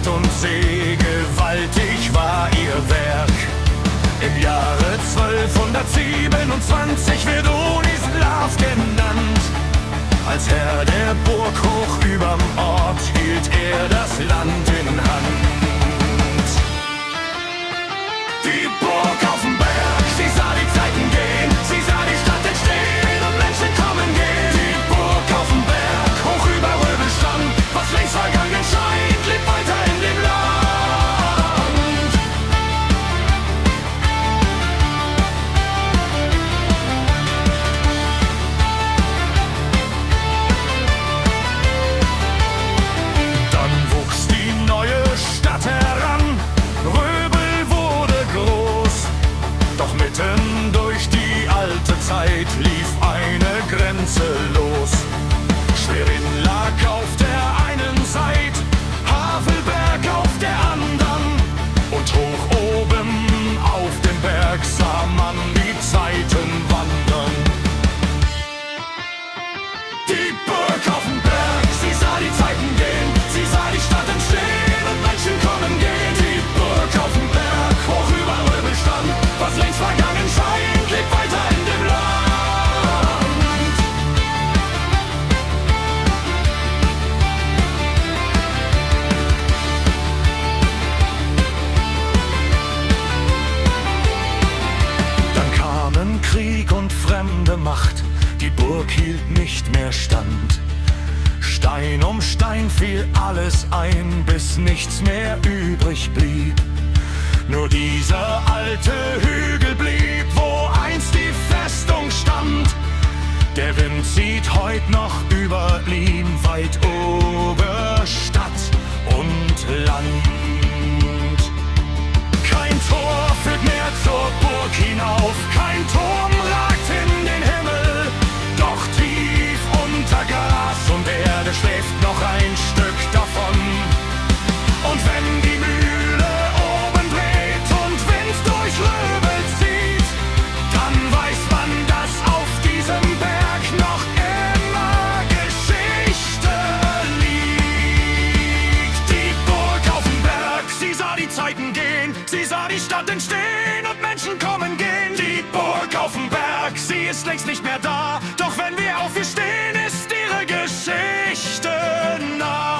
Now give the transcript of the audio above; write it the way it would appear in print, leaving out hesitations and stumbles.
Stadt und See, gewaltig war ihr Werk. Im Jahre 1227 wird Unislav genannt. Als Herr der Burg hoch überm Ort hielt er das Land in Hand. Die Burg auf dem Berg, sie sah die Zeiten gehen, sie sah die Stadt entstehen und Menschen kommen gehen. Die Burg auf dem Berg, hoch über Röbelstamm, was längst vergangen scheint, lebt weiter in dem Land. Dann wuchs die neue Stadt heran, Röbel wurde groß. Doch mitten durch die alte Zeit lief eine Grenze los. Schwerin lag auf der einen Seite, Havelberg auf der anderen. Und hoch oben auf dem Berg sah man die Zeiten wandern. Die Burg auf dem Berg, sie sah die Zeiten gehen, sie sah die Stadt entstehen und Menschen kommen gehen. Die Burg auf dem Berg, hoch über Röbelstamm, was längst vergangen scheint, lebt weiter in dem Land. Dann kamen Krieg und fremde Macht, die Burg hielt nicht mehr stand. Stein um Stein fiel alles ein, bis nichts mehr übrig blieb. Nur dieser alte Hügel blieb, wo einst die Festung stand. Der Wind zieht heut noch über ihm, weit über Stadt und Land. Kein Tor führt mehr zur Burg hinauf, kein Turm ragt in den Himmel. Doch tief unter Gras und Erde schläft noch ein Stück davon. Und wenn die Mühle oben dreht und Wind durch Röbel zieht, dann weiß man, dass auf diesem Berg noch immer Geschichte liegt. Die Burg auf dem Berg, sie sah die Zeiten gehen, sie sah die Stadt entstehen und Menschen kommen gehen. Die Burg auf dem Berg, sie ist längst nicht mehr da, doch wenn wir auf ihr stehen, ist ihre Geschichte nah.